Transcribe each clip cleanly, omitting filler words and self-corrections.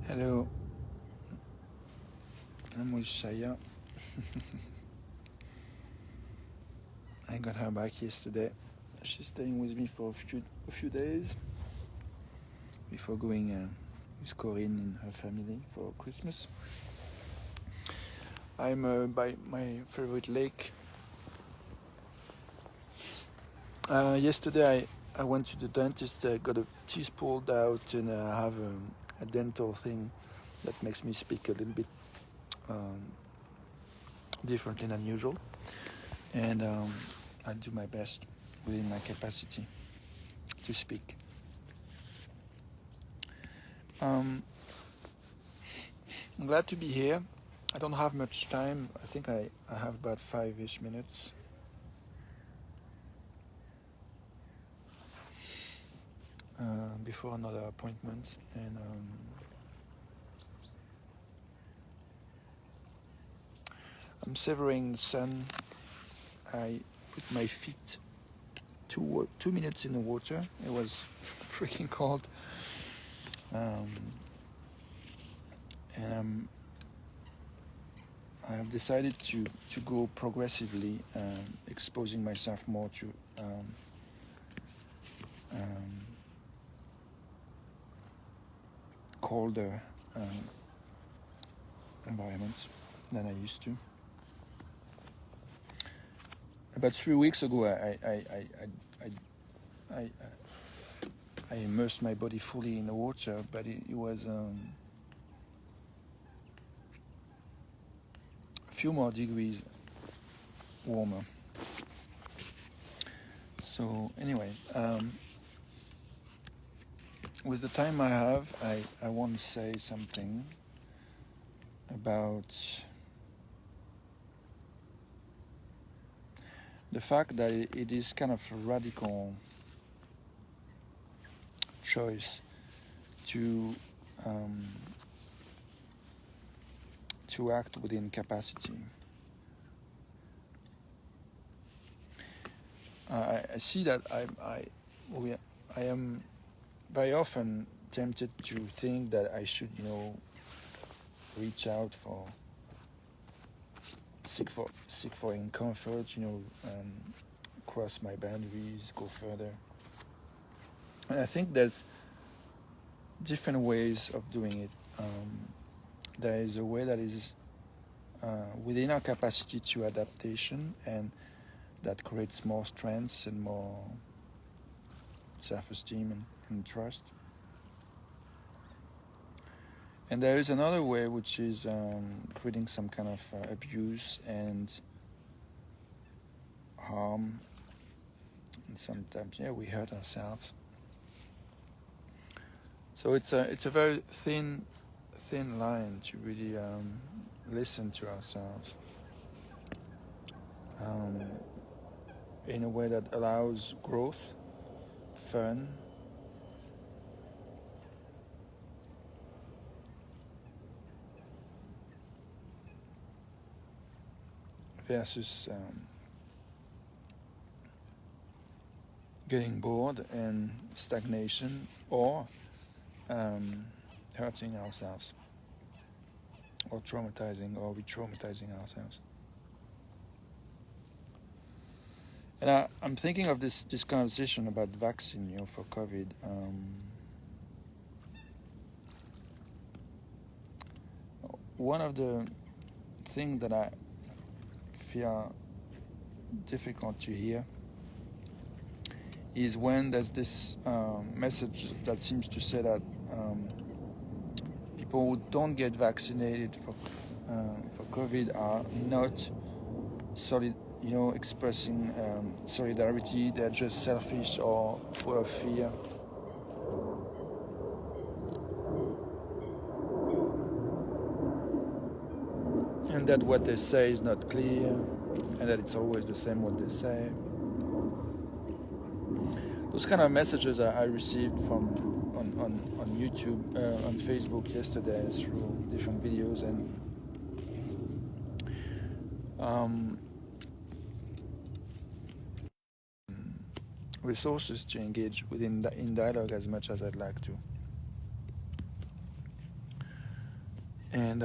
Hello, I'm with Shaya. I got her back yesterday. She's staying with me for a few days before going with Corinne and her family for Christmas. I'm by my favorite lake. Yesterday I went to the dentist. I got a teeth pulled out, and I have a dental thing that makes me speak a little bit differently than usual. And I'll do my best within my capacity to speak. I'm glad to be here. I don't have much time. I think I have about 5-ish minutes. Before another appointment. And I'm severing the sun. I put my feet 2 minutes in the water. It was freaking cold. And I have decided to go progressively, exposing myself more to colder environments than I used to. About 3 weeks ago, I immersed my body fully in the water, but it was a few more degrees warmer. So anyway, with the time I have, I want to say something about the fact that it is kind of a radical choice to act within capacity. I see that I am very often tempted to think that I should, reach out seek for in comfort, cross my boundaries, go further. And I think there's different ways of doing it. There is a way that is within our capacity to adaptation, and that creates more strength and more self-esteem and trust. And there is another way, which is creating some kind of abuse and harm, and sometimes we hurt ourselves. So it's a very thin line to really listen to ourselves in a way that allows growth, fun, versus getting bored and stagnation, or hurting ourselves, or traumatizing or re-traumatizing ourselves. And I'm thinking of this conversation about vaccine, for COVID. One of the things that I feel difficult to hear is when there's this message that seems to say that people who don't get vaccinated for COVID are not expressing solidarity. They're just selfish or full of fear. And that what they say is not clear, and that it's always the same what they say. Those kind of messages I received from on YouTube, on Facebook yesterday through different videos, and resources to engage in dialogue as much as I'd like to. And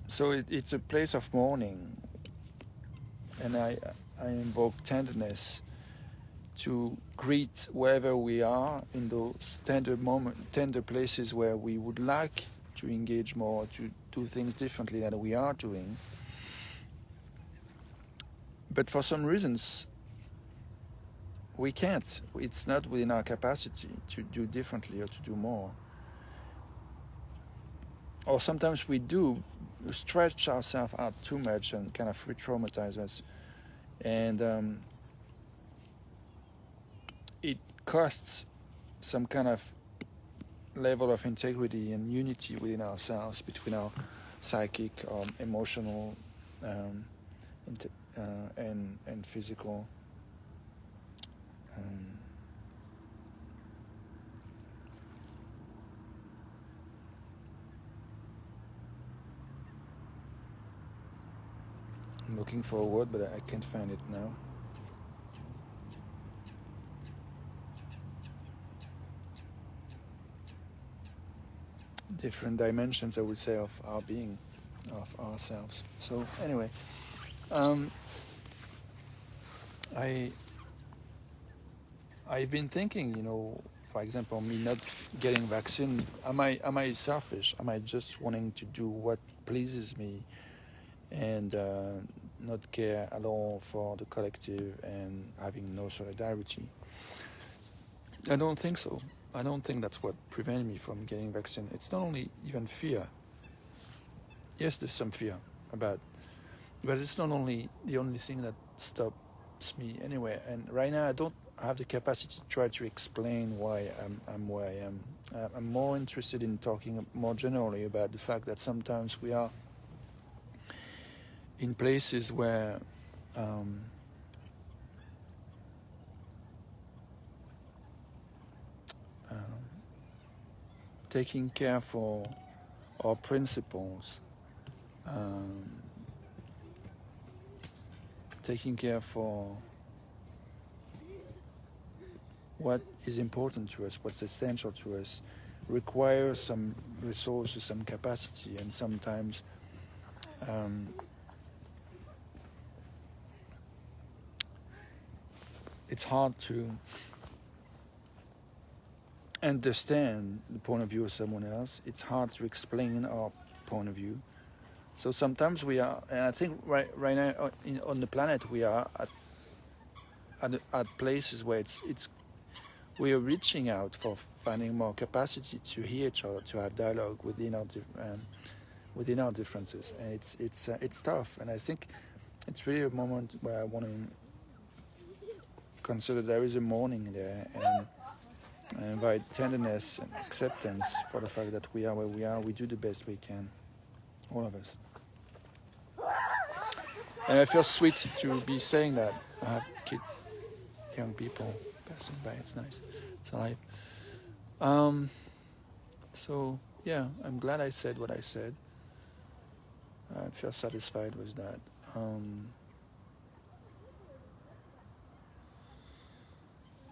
so it's a place of mourning, and I invoke tenderness to greet wherever we are in those tender places where we would like to engage more, to do things differently than we are doing. But for some reasons, we can't. It's not within our capacity to do differently or to do more. Or sometimes we do stretch ourselves out too much and kind of re-traumatize us. And it costs some kind of level of integrity and unity within ourselves, between our psychic, emotional, um, and physical. Um, I'm looking for a word, but I can't find it now. Different dimensions, I would say, of our being, of ourselves. So anyway, um, I I've been thinking, for example, me not getting vaccine. Am I selfish? Am I just wanting to do what pleases me and not care at all for the collective and having no solidarity? I don't think so. I don't think that's what prevented me from getting vaccine. It's not only even fear. Yes, there's some fear about, but it's not only the only thing that stops me anyway. And right now, I don't have the capacity to try to explain why I'm where I am. I'm more interested in talking more generally about the fact that sometimes we are in places where um, um, taking care for our principles, um, taking care for what is important to us, what's essential to us, requires some resources, some capacity, and sometimes um, it's hard to understand the point of view of someone else. It's hard to explain our point of view. So sometimes we are, and I think right now on the planet we are at places where it's we are reaching out for finding more capacity to hear each other, to have dialogue within our differences, and it's tough. And I think it's really a moment where I want to consider there is a mourning there, and I invite tenderness and acceptance for the fact that we are where we are. We do the best we can, all of us. And I feel sweet to be saying that. I have young people passing by. It's nice. It's alive. Um, so yeah, I'm glad I said what I said. I feel satisfied with that. Um,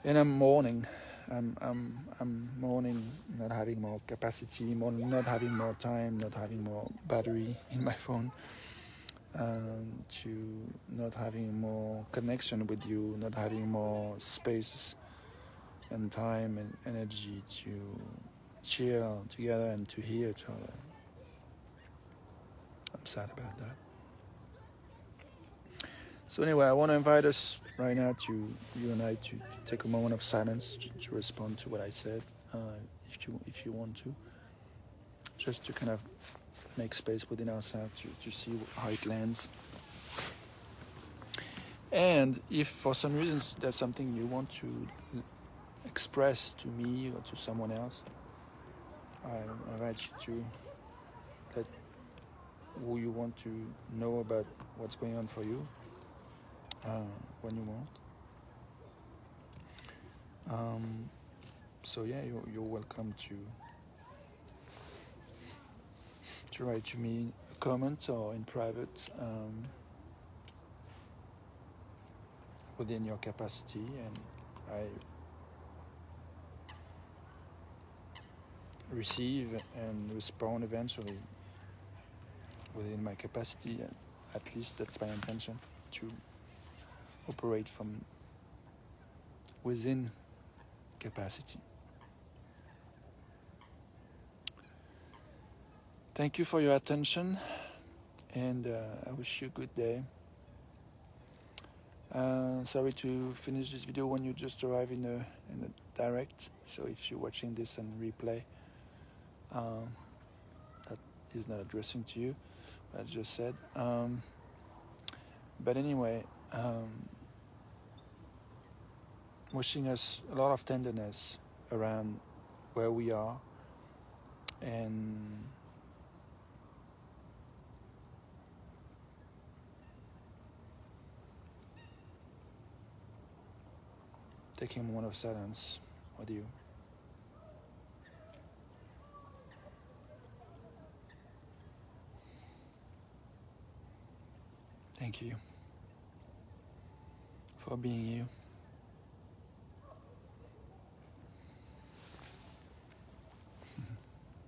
and I'm mourning. I'm mourning not having more capacity, not having more time, not having more battery in my phone, to not having more connection with you, not having more space and time and energy to chill together and to hear each other. I'm sad about that. So anyway, I want to invite us right now to you and I to take a moment of silence to respond to what I said, if you want to, just to kind of make space within ourselves to see how it lands. And if for some reasons there's something you want to express to me or to someone else, I invite you to let who you want to know about what's going on for you when you want. So yeah, you're welcome to write to me a comment or in private within your capacity, and receive and respond eventually within my capacity. At least that's my intention, to operate from within capacity. Thank you for your attention, and I wish you a good day. Sorry to finish this video when you just arrive in a direct, so if you're watching this on replay, that is not addressing to you, what I just said. But anyway, wishing us a lot of tenderness around where we are, and taking a moment of silence with you. Thank you for being you.